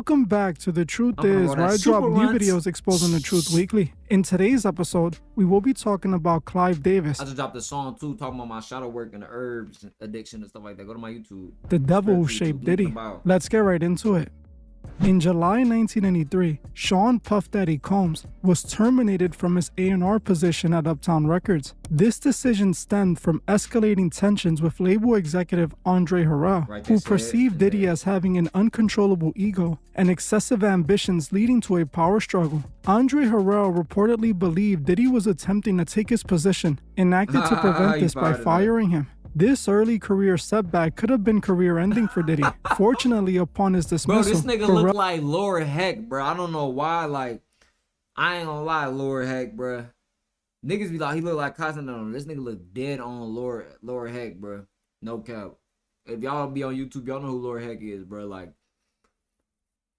Welcome back to The Truth I'm gonna Is, roll where that I drop super new runs. videos exposing the truth weekly. In today's episode, we will be talking about Clive Davis, I just dropped a song too, talking about my shadow work and the herbs addiction and stuff like that. Go to my YouTube. the devil who Spiritual shaped YouTube, link in the Diddy. bio. Let's get right into it. In July 1993, Sean Puff Daddy Combs was terminated from his A&R position at Uptown Records. This decision stemmed from escalating tensions with label executive Andre Harrell, Right, who they said perceived in Diddy there. as having an uncontrollable ego and excessive ambitions leading to a power struggle. Andre Harrell reportedly believed Diddy was attempting to take his position and acted to prevent You this by fired it up. firing him. This early career setback could have been career-ending for Diddy. Fortunately, upon his Bro, dismissal, this nigga Harrell look like Lord Heck, bro. I don't know why. Like, I ain't gonna lie, Lord Heck, bro. Niggas be like, he look like Cosmo. No, this nigga look dead on Lord Heck, bro. No cap. If y'all be on YouTube, y'all know who Lord Heck is, bro. Like,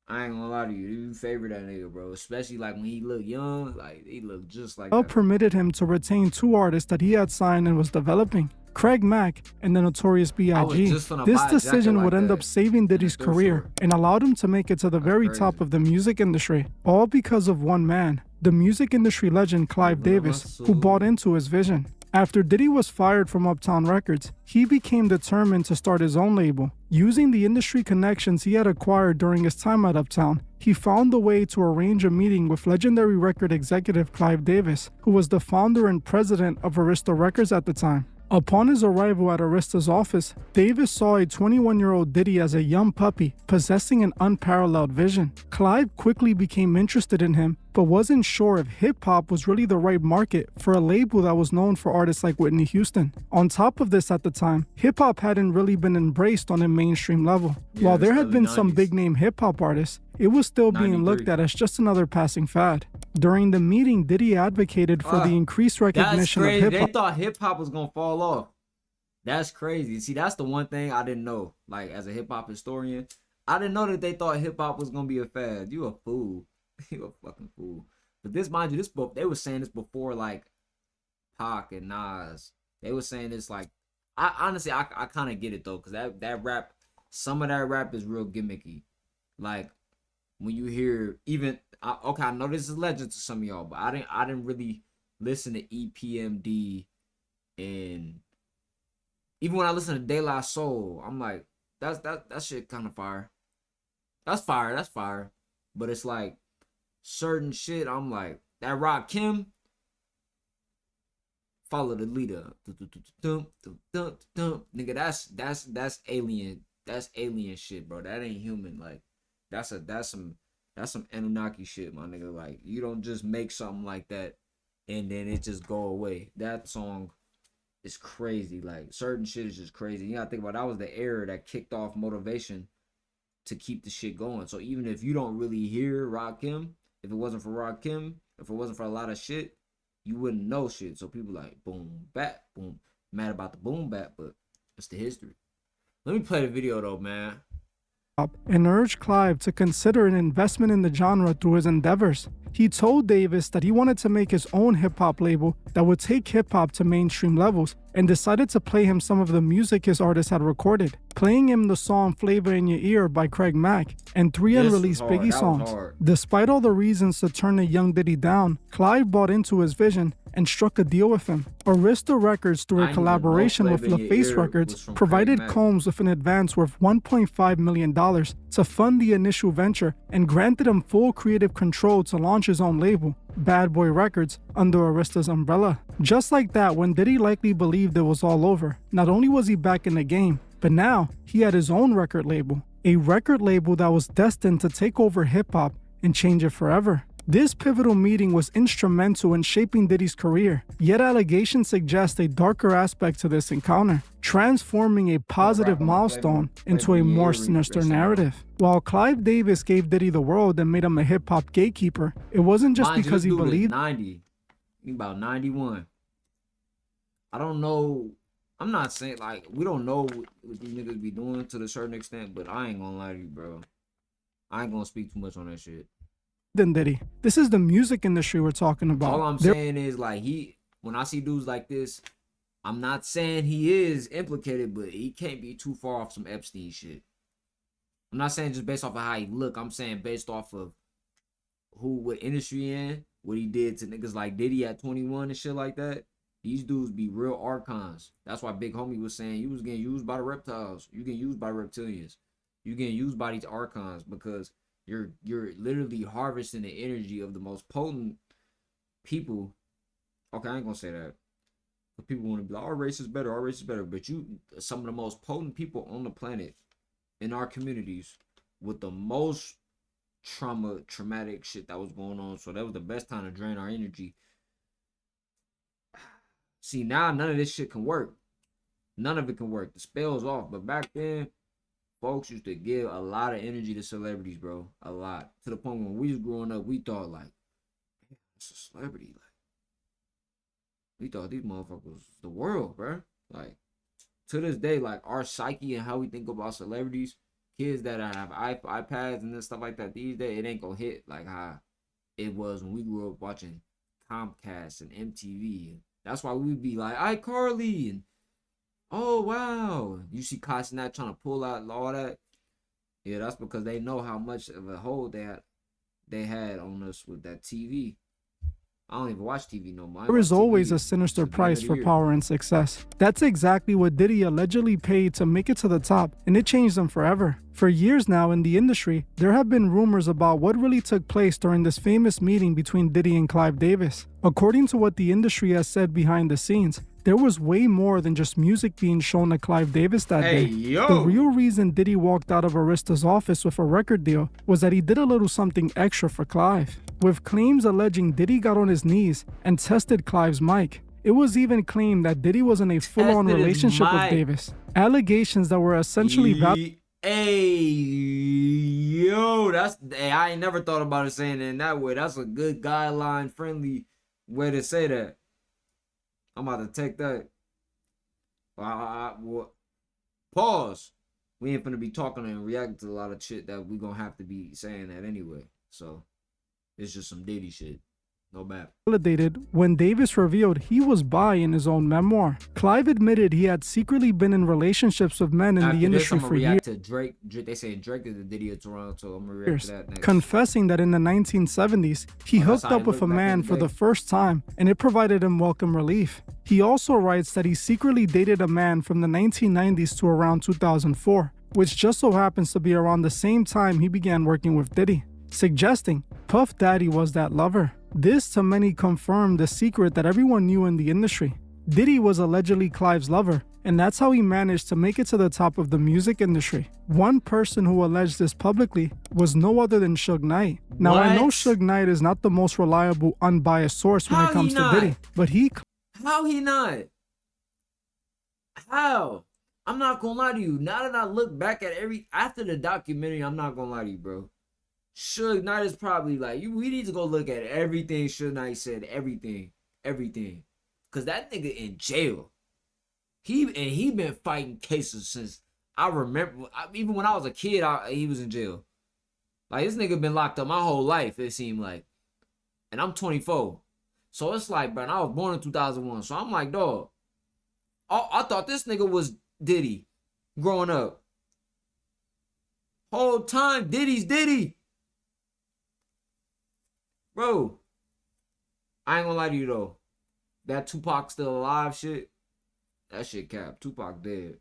I ain't gonna lie to you. You favor that nigga, bro. Especially like when he look young. Like, he look just like that. permitted him to retain two artists that he had signed and was developing, Craig Mack and the Notorious I was B.I.G. just finna This buy a jacket decision like would end that up saving Diddy's thrift career store. and allowed him to make it to the very crazy. top of the music industry, all because of one man, the music industry legend Clive Moving on my Davis, who soul. bought into his vision. After Diddy was fired from Uptown Records, he became determined to start his own label. Using the industry connections he had acquired during his time at Uptown, he found a way to arrange a meeting with legendary record executive Clive Davis, who was the founder and president of Arista Records at the time. Upon his arrival at Arista's office, Davis saw a 21-year-old Diddy as a young puppy, possessing an unparalleled vision. Clive quickly became interested in him, but wasn't sure if hip-hop was really the right market for a label that was known for artists like Whitney Houston. On top of this at the time, hip-hop hadn't really been embraced on a mainstream level. Yeah, While there it's had early been some 90s. big-name hip-hop artists, it was still being 93. looked at as just another passing fad. During the meeting, Diddy advocated for the increased That's recognition of crazy. They hip-hop. thought hip hop was gonna fall off. That's crazy. See, that's the one thing I didn't know. Like, as a hip hop historian, I didn't know that they thought hip hop was gonna be a fad. You a fool. You a fucking fool. But this, mind you, this book they were saying this before like Pac and Nas. They were saying this like, I honestly I kind of get it though, cause that rap, some of that rap is real gimmicky. Like when you hear even okay, I know this is legend to some of y'all, but I didn't really listen to EPMD, and even when I listen to De La Soul, I'm like, that shit kind of fire. That's fire. But it's like certain shit, I'm like, that Rock Kim, follow the leader. Nigga, that's alien. That's alien shit, bro. That ain't human. Like, that's some Anunnaki shit, my nigga. Like, you don't just make something like that and then it just go away. That song is crazy. Like, certain shit is just crazy. You gotta think about it. That was the era that kicked off motivation to keep the shit going. So even if you don't really hear Rakim, if it wasn't for Rakim, if it wasn't for a lot of shit, you wouldn't know shit. So people like boom bap, boom, mad about the boom bap, but it's the history. Let me play the video though, man. And urged Clive to consider an investment in the genre through his endeavors. He told Davis that he wanted to make his own hip-hop label that would take hip-hop to mainstream levels, and decided to play him some of the music his artist had recorded, playing him the song Flavor in Your Ear by Craig Mack and three This was unreleased hard. Biggie That was songs. hard. Despite all the reasons to turn the young Diddy down, Clive bought into his vision and struck a deal with him. Arista Records, through I a didn't even know collaboration with Flavor in Your LaFace Ear Records, was from provided Craig Mack. Combs with an advance worth $1.5 million to fund the initial venture and granted him full creative control to launch his own label, Bad Boy Records, under Arista's umbrella. Just like that, when Diddy likely believed it was all over, not only was he back in the game, but now he had his own record label, a record label that was destined to take over hip-hop and change it forever. This pivotal meeting was instrumental in shaping Diddy's career, yet allegations suggest a darker aspect to this encounter, transforming a positive milestone into a more sinister narrative. While Clive Davis gave Diddy the world and made him a hip-hop gatekeeper, it wasn't just Mind you, because this he dude is believed 90. He about 91. I don't know. I'm not saying like we don't know what these niggas be doing to a certain extent, but I ain't gonna lie to you, bro. I ain't gonna speak too much on that shit. in Diddy. This is the music industry we're talking about. All I'm saying is like when I see dudes like this, I'm not saying he is implicated, but he can't be too far off some Epstein shit. I'm not saying just based off of how he look. I'm saying based off of what industry in, what he did to niggas like Diddy at 21 and shit like that. These dudes be real archons. That's why Big Homie was saying you was getting used by the reptiles. You getting used by reptilians. You getting used by these archons because you're literally harvesting the energy of the most potent people. Okay, I ain't gonna say that. But people want to be like, our race is better, our race is better. But you, some of the most potent people on the planet in our communities with the most traumatic shit that was going on. So that was the best time to drain our energy. See, now none of this shit can work. None of it can work. The spell's off. But back then, folks used to give a lot of energy to celebrities, bro. A lot. To the point when we was growing up, we thought like, it's a celebrity. Like, we thought these motherfuckers was the world, bro. Like, to this day, like, our psyche and how we think about celebrities, kids that have iPads and stuff like that these days, it ain't gonna hit like how it was when we grew up watching Comcast and MTV. That's why we'd be like, iCarly, and oh wow. You see Costinat trying to pull out all that. Yeah, that's because they know how much of a hold they had on us with that TV. I don't even watch TV no more. There is always a sinister price for power and success. That's exactly what Diddy allegedly paid to make it to the top, and it changed him forever. For years now in the industry, there have been rumors about what really took place during this famous meeting between Diddy and Clive Davis. According to what the industry has said behind the scenes, there was way more than just music being shown to Clive Davis that day. The real reason Diddy walked out of Arista's office with a record deal was that he did a little something extra for Clive. With claims alleging Diddy got on his knees and tested Clive's mic. It was even claimed that Diddy was in a full-on relationship with Davis. Allegations that were essentially Hey, yo, I ain't never thought about it saying it in that way. That's a good guideline friendly way to say that. I'm about to take that. Pause. We ain't finna be talking and reacting to a lot of shit that we gonna have to be saying that anyway. So it's just some Diddy shit. No bad. Validated when Davis revealed he was bi in his own memoir. Clive admitted he had secretly been in relationships with men in the industry for years. To Drake. They say Drake is the Diddy of Toronto. I'm gonna react to that next. Confessing that in the 1970s, he hooked up with a man for the first time, and it provided him welcome relief. He also writes that he secretly dated a man from the 1990s to around 2004, which just so happens to be around the same time he began working with Diddy, suggesting Puff Daddy was that lover. This to many confirmed the secret that everyone knew in the industry. Diddy was allegedly Clive's lover, and that's how he managed to make it to the top of the music industry. One person who alleged this publicly was no other than Suge Knight. Now, I know Suge Knight is not the most reliable, unbiased source when it comes to Diddy, but How he not? How? I'm not gonna lie to you. Now that I look back at after the documentary, I'm not gonna lie to you, bro. Suge Knight is probably like, we need to go look at everything Suge Knight said, everything. Cause that nigga in jail. He been fighting cases since I remember. Even when I was a kid, he was in jail. Like, this nigga been locked up my whole life, it seemed like. And I'm 24. So it's like, bro, I was born in 2001. So I'm like, dog, I thought this nigga was Diddy growing up. Whole time, Diddy's Diddy. Bro, I ain't gonna lie to you though. That Tupac still alive shit, that shit cap. Tupac dead.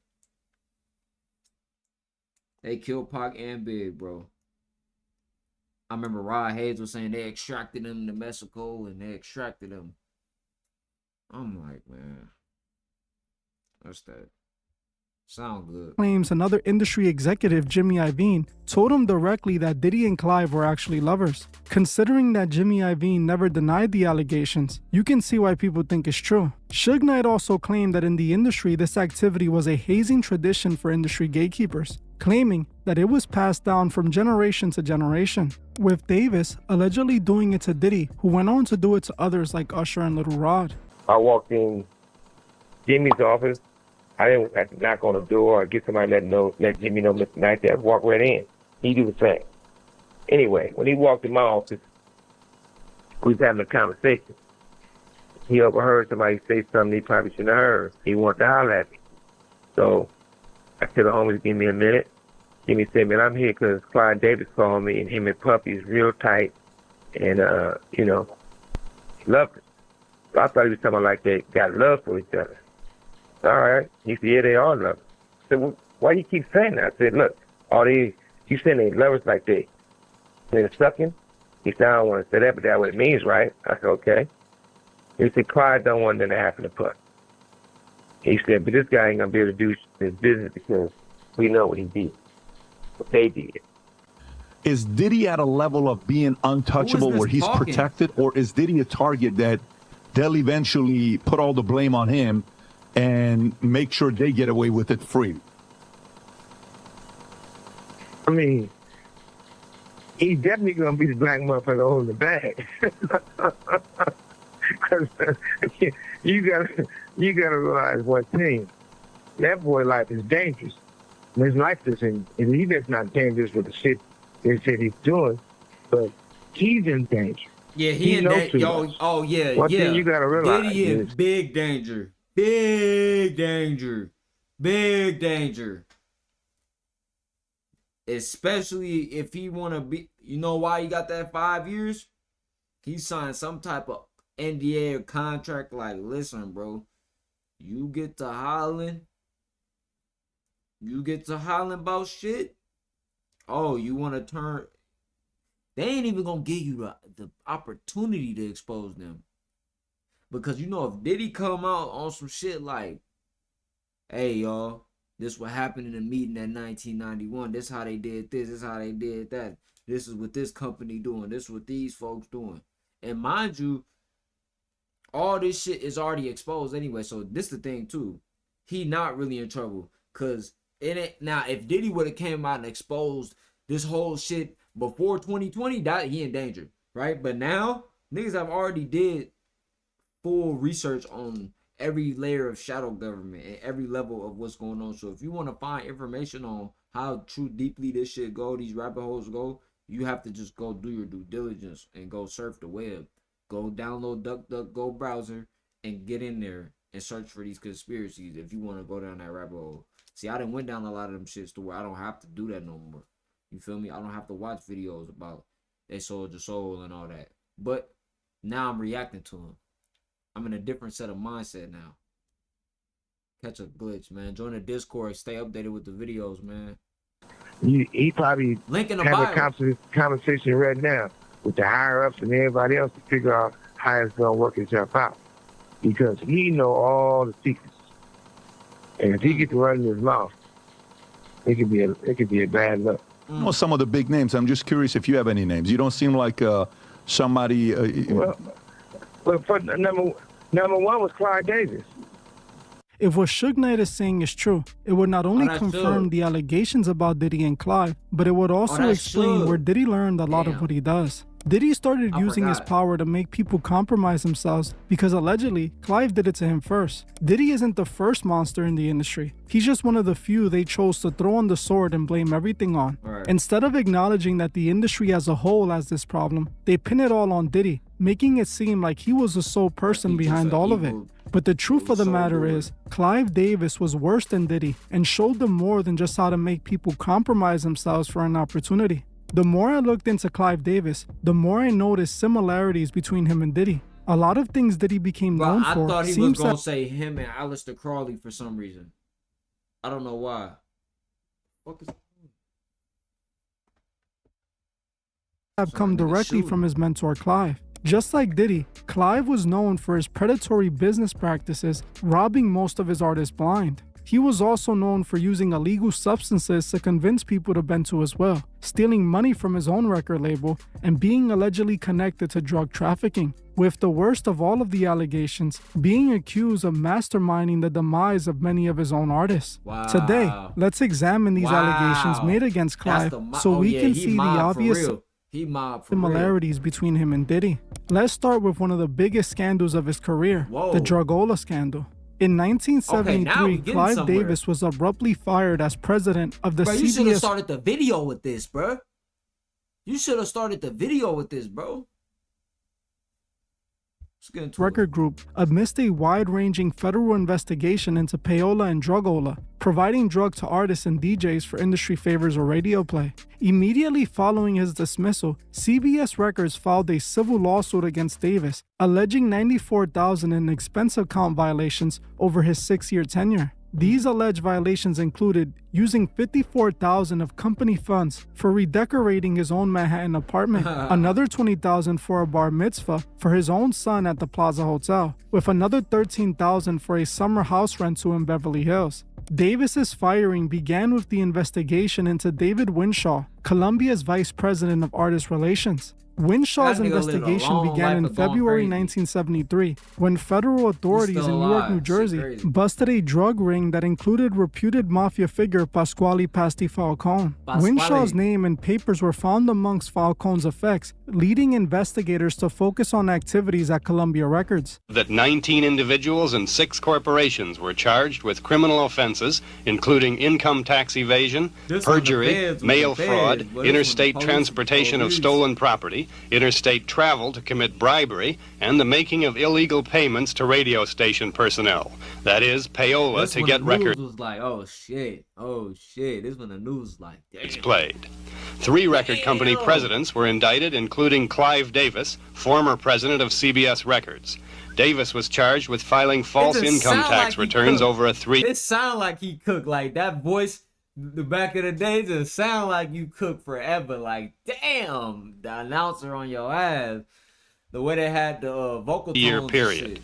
They killed Pac and Big, bro. I remember Rod Hayes was saying they extracted him to Mexico and they extracted him. I'm like, man, that's that. Sound good. Claims another industry executive, Jimmy Iovine, told him directly that Diddy and Clive were actually lovers. Considering that Jimmy Iovine never denied the allegations, you can see why people think it's true. Suge Knight also claimed that in the industry, this activity was a hazing tradition for industry gatekeepers, claiming that it was passed down from generation to generation, with Davis allegedly doing it to Diddy, who went on to do it to others like Usher and Little Rod. I walked in Jimmy's office. I didn't have to knock on the door or get somebody let Jimmy know Mr. Knight there. Walk right in. He do the same. Anyway, when he walked in my office, we was having a conversation. He overheard somebody say something he probably shouldn't have heard. He wanted to holler at me. So I said, the homies, give me a minute. Jimmy said, man, I'm here because Clyde Davis called me, and him and Puppy's real tight, and, you know, loved it. So I thought he was talking like they got love for each other. All right. He said, yeah, they are lovers. I said, well, why do you keep saying that? I said, look, you saying they lovers like they're sucking? He said, I don't want to say that, but that's what it means, right? I said, okay. He said, Clyde don't want nothing to happen to Puppy. He said, but this guy ain't going to be able to do his business because we know what he did, what they did. Is Diddy at a level of being untouchable where he's talking? protected, or is Diddy a target that they'll eventually put all the blame on him and make sure they get away with it free? I mean, he's definitely going to be the black motherfucker holding the bag. Because you gotta realize one thing. That boy life is dangerous. His life isn't, and he is not dangerous with the shit they said he's doing, but he's in danger. Yeah, he in danger. Yo, oh yeah, One thing you gotta realize Diddy in is big danger. Big danger. Big danger. Especially if he wanna be, you know why he got that 5 years? He signed some type of NDA or contract like, listen, bro, you get to hollering about shit. Oh, you want to turn? They ain't even gonna give you the opportunity to expose them, because you know if Diddy come out on some shit like, hey y'all, this what happened in the meeting at 1991. This how they did this. This how they did that. This is what this company doing. This is what these folks doing. And mind you, all this shit is already exposed anyway. So this the thing too. He not really in trouble. Cause now if Diddy would have came out and exposed this whole shit before 2020, that he in danger. Right? But now niggas have already did full research on every layer of shadow government and every level of what's going on. So if you want to find information on how true deeply this shit go, these rabbit holes go, you have to just go do your due diligence and go surf the web. Go download DuckDuckGo browser and get in there and search for these conspiracies if you want to go down that rabbit hole. See, I done went down a lot of them shits to where I don't have to do that no more. You feel me? I don't have to watch videos about they sold your soul and all that. But now I'm reacting to them. I'm in a different set of mindset now. Catch a glitch, man. Join the Discord. Stay updated with the videos, man. he probably Link in the having bio. a conversation right now with the higher ups and everybody else to figure out how it's gonna work itself out, because he know all the secrets, and if he gets to running his mouth, it could be a bad luck. I know some of the big names. I'm just curious if you have any names. You don't seem like somebody. Well, for number one was Clyde Davis. If what Suge Knight is saying is true, it would not only that's confirm Suge. the allegations about Diddy and Clive, but it would also that's explain Suge. where Diddy learned a lot of Damn. what he does. Diddy started using his forgot. power to make people compromise themselves because allegedly, Clive did it to him first. Diddy isn't the first monster in the industry. He's just one of the few they chose to throw on the sword and blame everything on. Right. Instead of acknowledging that the industry as a whole has this problem, they pin it all on Diddy, making it seem like he was the sole person he just behind a all of it. evil- But the truth of the so matter good. is, Clive Davis was worse than Diddy and showed them more than just how to make people compromise themselves for an opportunity. The more I looked into Clive Davis, the more I noticed similarities between him and Diddy. A lot of things Diddy became But known I for thought he was seems gonna to say him and Aleister Crowley for some reason. I don't know why. Fuck is have come Sorry, nigga, directly shooting. from his mentor Clive. Just like Diddy, Clive was known for his predatory business practices, robbing most of his artists blind. He was also known for using illegal substances to convince people to bend to his will, stealing money from his own record label, and being allegedly connected to drug trafficking, with the worst of all of the allegations being accused of masterminding the demise of many of his own artists. Wow. Today, let's examine these Wow. allegations made against That's Clive the so we yeah, can he see the mob for obvious real. He mob for real. similarities between him and Diddy. Let's start with one of the biggest scandals of his career, Whoa. the Drugola scandal. In Okay, now we 1973, getting Clive somewhere. Davis was abruptly fired as president of the Bro, you should have CBS. started the video with this, bro. You should have started the video with this, bro. Let's get into record group amidst a wide-ranging federal investigation into payola and drugola, providing drugs to artists and DJs for industry favors or radio play. Immediately following his dismissal, CBS Records filed a civil lawsuit against Davis, alleging $94,000 in expense account violations over his 6-year tenure. These alleged violations included using $54,000 of company funds for redecorating his own Manhattan apartment, another $20,000 for a bar mitzvah for his own son at the Plaza Hotel, with another $13,000 for a summer house rental in Beverly Hills. Davis's firing began with the investigation into David Winshaw, Columbia's vice president of artist relations. Winshaw's That nigga lived a investigation long began life in of going February crazy. 1973 when federal authorities in still New York, alive. New Shit Jersey crazy. busted a drug ring that included reputed mafia figure Pasquale Pasti Falcone. Pasquale. Winshaw's name and papers were found amongst Falcone's effects, leading investigators to focus on activities at Columbia Records. That 19 individuals and 6 corporations were charged with criminal offenses, including income tax evasion, This one, the perjury, feds, mail with the fraud, feds, but this interstate one, the police, transportation of police. stolen property, interstate travel to commit bribery, and the making of illegal payments to radio station personnel. That is, payola This to when get the records news was like, oh shit. This when the news was like, damn. played. 3 record company Damn. presidents were indicted, including Clive Davis, former president of CBS Records. Davis was charged with filing false just income sound tax like he returns cooked. over a 3 It sound like he cooked. Like that voice, the back of the day, just sound like you cooked forever. Like, damn, the announcer on your ass. The way they had the vocal tones year and period. shit.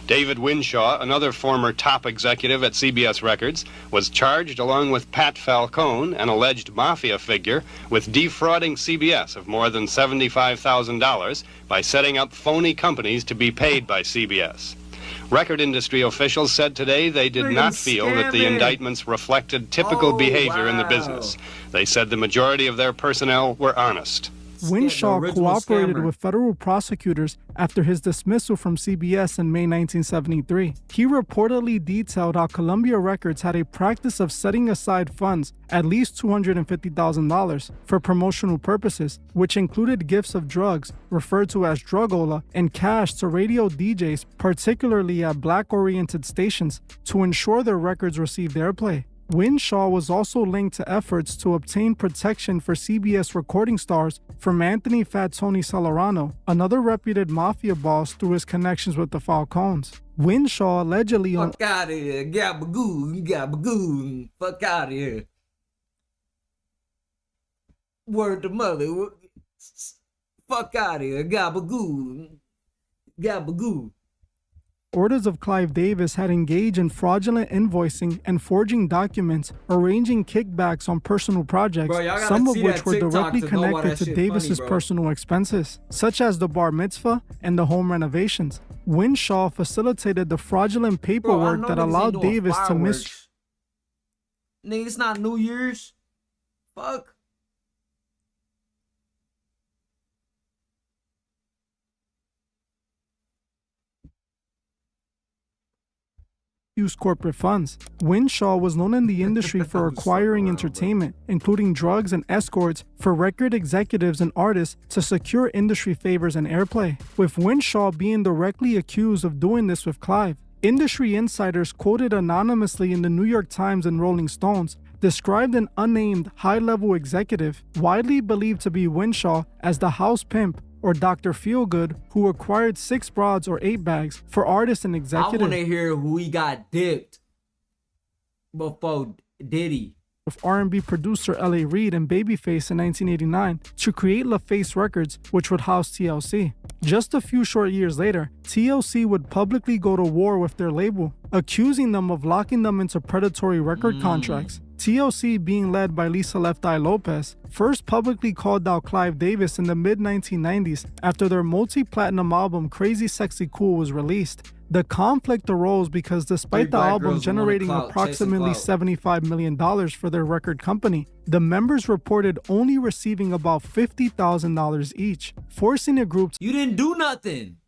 David Winshaw, another former top executive at CBS Records, was charged along with Pat Falcone, an alleged mafia figure, with defrauding CBS of more than $75,000 by setting up phony companies to be paid by CBS. Record industry officials said today they did Freaking not feel that the scamming. indictments reflected typical Oh, behavior in the wow. business. They said the majority of their personnel were honest. Winshaw The original cooperated scammer. with federal prosecutors after his dismissal from CBS in May 1973. He reportedly detailed how Columbia Records had a practice of setting aside funds, at least $250,000, for promotional purposes, which included gifts of drugs, referred to as drugola, and cash to radio DJs, particularly at black-oriented stations, to ensure their records received airplay. Winshaw was also linked to efforts to obtain protection for CBS recording stars from Anthony Fat Tony Salerano, another reputed mafia boss, through his connections with the Falcones. Winshaw allegedly Fuck out of here. Gabagoo. Fuck out of here. Word to mother. Fuck out of here. Gabagoo. orders of Clive Davis had engaged in fraudulent invoicing and forging documents, arranging kickbacks on personal projects, Bro, y'all gotta some of see which that were TikTok directly to know why connected that to shit Davis's funny, bro. personal expenses, such as the bar mitzvah and the home renovations. Winshaw facilitated the fraudulent Bro, I paperwork know that niggas ain't allowed doing Davis to fireworks. Nigga, it's not New Year's. Fuck. misuse corporate funds. Winshaw was known in the industry for I'm acquiring fucking around, bro. entertainment, including drugs and escorts, for record executives and artists to secure industry favors and airplay, with Winshaw being directly accused of doing this with Clive. Industry insiders quoted anonymously in the New York Times and Rolling Stones described an unnamed high-level executive, widely believed to be Winshaw, as the house pimp or Dr. Feelgood, who acquired 6 broads or 8 bags for artists and I executives. want to hear who he got dipped before Diddy. With R&B producer L.A. Reid and Babyface in 1989 to create LaFace Records, which would house TLC. Just a few short years later, TLC would publicly go to war with their label, accusing them of locking them into predatory record contracts. TLC, being led by Lisa Left Eye Lopez, first publicly called out Clive Davis in the mid-1990s after their multi-platinum album Crazy Sexy Cool was released. The conflict arose because despite the black album girls who wanna generating clout, approximately chasing $75 million for their record company, the members reported only receiving about $50,000 each, forcing the group You didn't do nothing.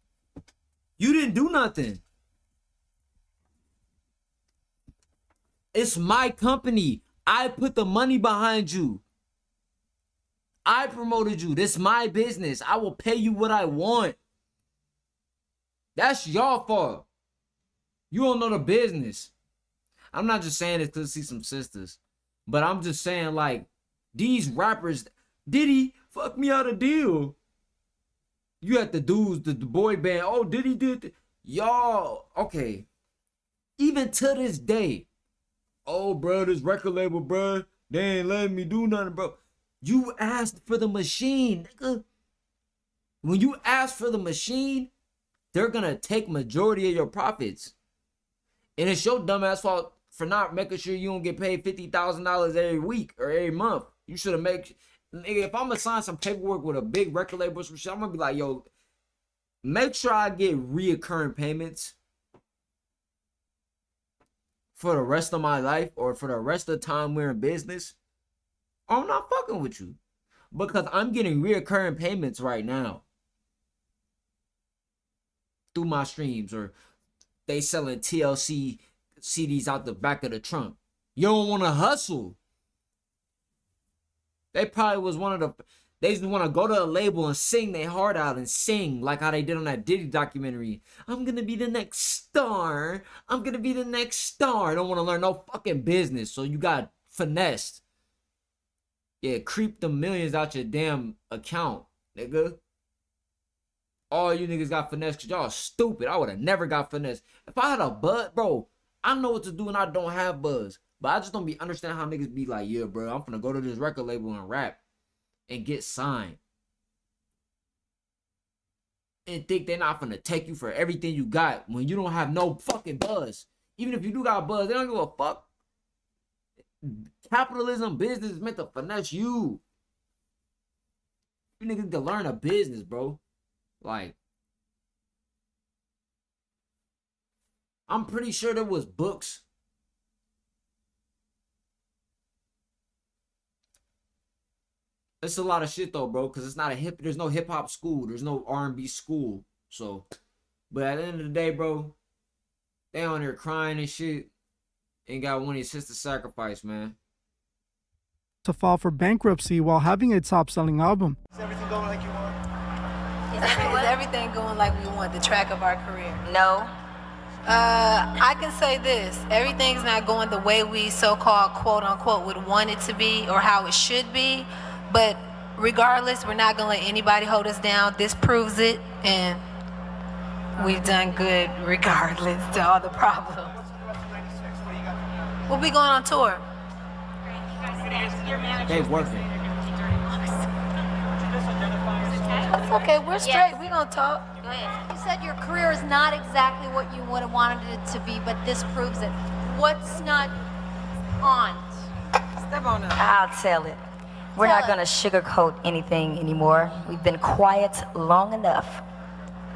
You didn't do nothing. It's my company. I put the money behind you. I promoted you. This is my business. I will pay you what I want. That's y'all fault. You don't know the business. I'm not just saying this to see some sisters, but I'm just saying, like, these rappers, Diddy fuck me out a deal. You had the dudes, the boy band. Oh, Diddy did. Y'all, okay. Even to this day, oh, bro, this record label, bro, they ain't letting me do nothing, bro. You asked for the machine, nigga. When you ask for the machine, they're gonna take majority of your profits. And it's your dumbass fault for not making sure you don't get paid $50,000 every week or every month. You should have made, nigga, if I'm gonna sign some paperwork with a big record label or some shit, I'm gonna be like, yo, make sure I get reoccurring payments for the rest of my life or for the rest of the time we're in business. I'm not fucking with you because I'm getting reoccurring payments right now through my streams, or they selling TLC CDs out the back of the trunk. You don't want to hustle. They probably was one of the, they just want to go to a label and sing their heart out and sing like how they did on that Diddy documentary. I'm going to be the next star. I'm going to be the next star. I don't want to learn no fucking business. So you got finessed. Yeah, creep the millions out your damn account, nigga. All you niggas got finessed because y'all stupid. I would have never got finessed. If I had a buzz, bro, I know what to do and I don't have buzz. But I just don't be understand how niggas be like, yeah, bro, I'm finna go to this record label and rap and get signed. And think they're not finna take you for everything you got when you don't have no fucking buzz. Even if you do got buzz, they don't give a fuck. Capitalism, business is meant to finesse you. You niggas need to learn a business, bro. Like, I'm pretty sure there was books. It's a lot of shit though, bro, because it's not a there's no hip hop school, there's no R&B school. So, but at the end of the day, bro, they on there crying and shit. Ain't got one of his sisters sacrifice, man. To file for bankruptcy while having a top-selling album. Is everything going like you want? Is everything going like we want, the track of our career? No. I can say this. Everything's not going the way we so-called, quote-unquote, would want it to be or how it should be. But regardless, we're not going to let anybody hold us down. This proves it. And we've done good regardless to all the problems. We'll be going on tour. They working. That's okay. We're straight. We're going to talk. Go ahead. You said your career is not exactly what you would have wanted it to be, but this proves it. What's not on? Step on up. I'll tell it. We're not going to sugarcoat anything anymore. We've been quiet long enough.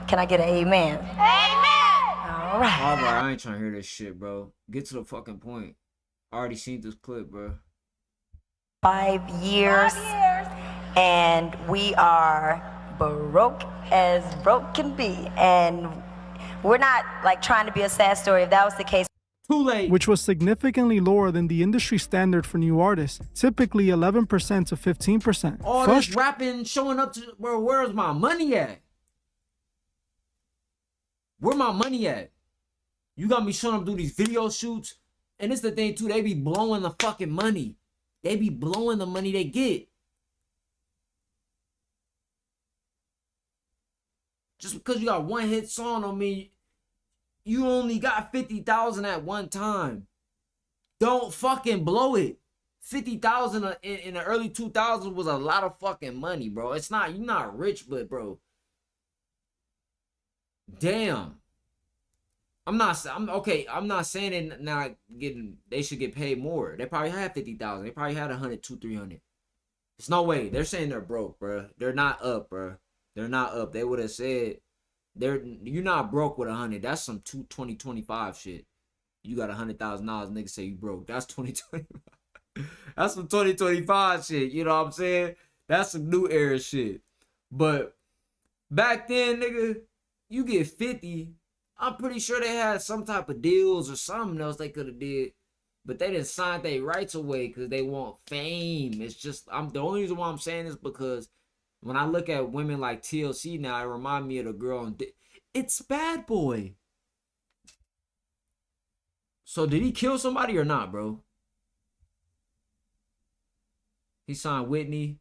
Can I get an amen? Amen! All right. Oh, bro, I ain't trying to hear this shit, bro. Get to the fucking point. I already seen this clip, bro. 5 years. 5 years. And we are broke as broke can be. And we're not like trying to be a sad story. If that was the case, Too late. Which was significantly lower than the industry standard for new artists, typically 11% to 15%. All this rapping, showing up to, bro, where's my money at? Where my money at? You got me showing up to do these video shoots. And it's the thing too, they be blowing the fucking money. They be blowing the money they get. Just because you got one hit song on me, you only got 50,000 at one time. Don't fucking blow it. 50,000 in the early 2000s was a lot of fucking money, bro. It's not, you're not rich, but bro. Damn. I'm not saying they not getting, they should get paid more. They probably had 50,000. They probably had 100, 200, 300. There's no way. They're saying they're broke, bro. They're not up, bro. They're not up. They would have said, you're not broke with 100. That's some 2025 shit. You got $100,000, niggas say you broke. That's 2025. That's some 2025 shit. You know what I'm saying? That's some new era shit. But back then, nigga, you get 50. I'm pretty sure they had some type of deals or something else they could have did. But they didn't sign their rights away because they want fame. It's just, the only reason why I'm saying this because when I look at women like TLC now, it remind me of the girl on It's Bad Boy. So did he kill somebody or not, bro? He signed Whitney.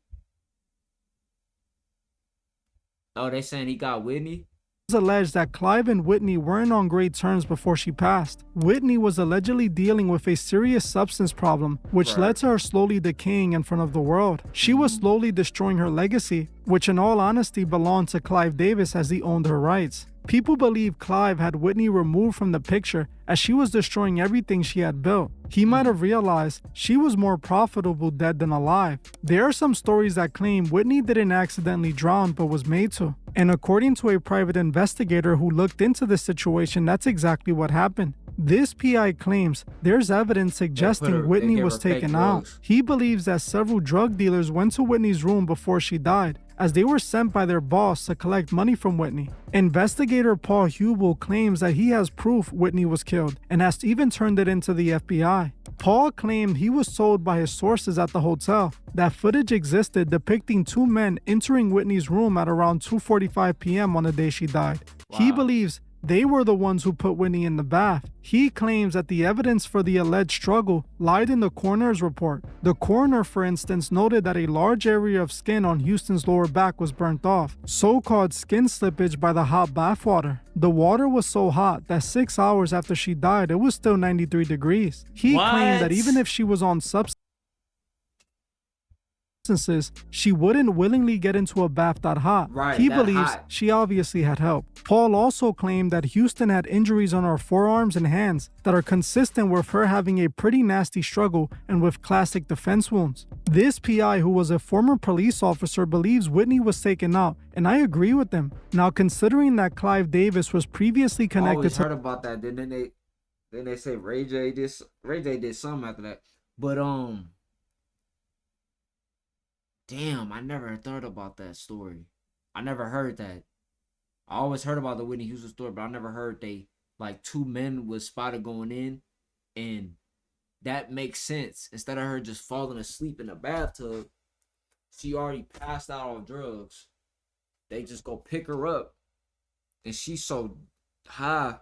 Oh, they saying he got Whitney? It was alleged that Clive and Whitney weren't on great terms before she passed. Whitney was allegedly dealing with a serious substance problem, which led to her slowly decaying in front of the world. She was slowly destroying her legacy, which in all honesty belonged to Clive Davis as he owned her rights. People believe Clive had Whitney removed from the picture as she was destroying everything she had built. He might have realized she was more profitable dead than alive. There are some stories that claim Whitney didn't accidentally drown but was made to. And according to a private investigator who looked into the situation, that's exactly what happened. This PI claims there's evidence suggesting Whitney was taken out. He believes that several drug dealers went to Whitney's room before she died, as they were sent by their boss to collect money from Whitney. Investigator Paul Hubel claims that he has proof Whitney was killed and has even turned it into the FBI. Paul claimed he was told by his sources at the hotel that footage existed depicting two men entering Whitney's room at around 2:45 p.m. on the day she died. He believes they were the ones who put Whitney in the bath. He claims that the evidence for the alleged struggle lied in the coroner's report. The coroner, for instance, noted that a large area of skin on Houston's lower back was burnt off, so-called skin slippage by the hot bath water. The water was so hot that 6 hours after she died, it was still 93 degrees. He claimed that even if she was on substances, she wouldn't willingly get into a bath that hot. He believes she obviously had help. Paul also claimed that Houston had injuries on her forearms and hands that are consistent with her having a pretty nasty struggle and with classic defense wounds. This PI, who was a former police officer, believes Whitney was taken out, and I agree with him. Now, considering that Clive Davis was previously connected I always to... heard about that. Then they say Ray J did something after that. But damn, I never thought about that story. I never heard that. I always heard about the Whitney Houston story, but I never heard two men was spotted going in, and that makes sense. Instead of her just falling asleep in a bathtub, she already passed out on drugs. They just go pick her up, and she's so high.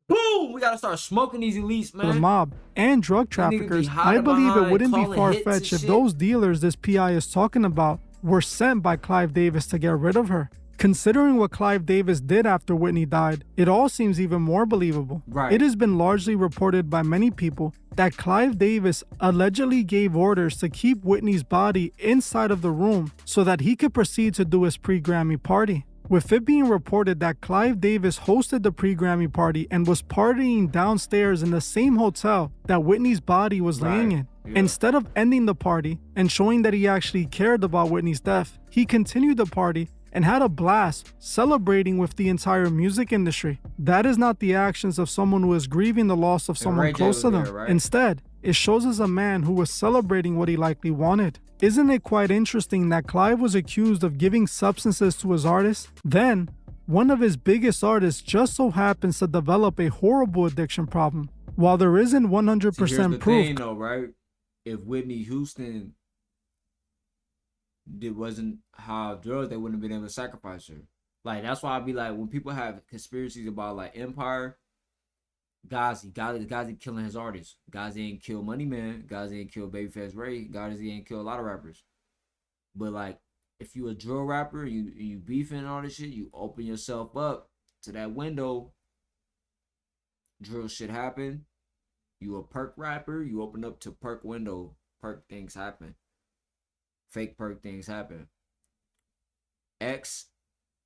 Boom! We gotta start smoking these elites, man. The mob and drug traffickers. I believe it wouldn't be far-fetched if those dealers this PI is talking about were sent by Clive Davis to get rid of her. Considering what Clive Davis did after Whitney died, it all seems even more believable. It has been largely reported by many people that Clive Davis allegedly gave orders to keep Whitney's body inside of the room so that he could proceed to do his pre-Grammy party. With it being reported that Clive Davis hosted the pre-Grammy party and was partying downstairs in the same hotel that Whitney's body was laying in. Instead of ending the party and showing that he actually cared about Whitney's death, he continued the party and had a blast celebrating with the entire music industry. That is not the actions of someone who is grieving the loss of someone close to them. Instead, it shows us a man who was celebrating what he likely wanted. Isn't it quite interesting that Clive was accused of giving substances to his artists? Then, one of his biggest artists just so happens to develop a horrible addiction problem. While there isn't 100% proof... thing, though, right? If Whitney Houston wasn't high off drugs, they wouldn't have been able to sacrifice her. Like, that's why I be like, when people have conspiracies about, like, Empire... Gazi killing his artists. Gazi ain't kill Money Man. Gazi ain't kill Babyface Ray. Gazi ain't kill a lot of rappers. But like, if you a drill rapper, you beefing all this shit, you open yourself up to that window. Drill shit happen. You a perk rapper, you open up to perk window. Perk things happen. Fake perk things happen. X,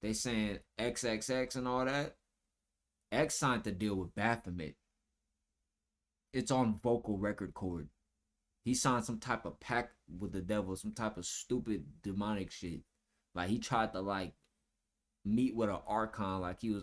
they saying XXX and all that. X signed the deal with Baphomet. It's on vocal record cord. He signed some type of pact with the devil, some type of stupid demonic shit. Like he tried to like meet with an archon, like he was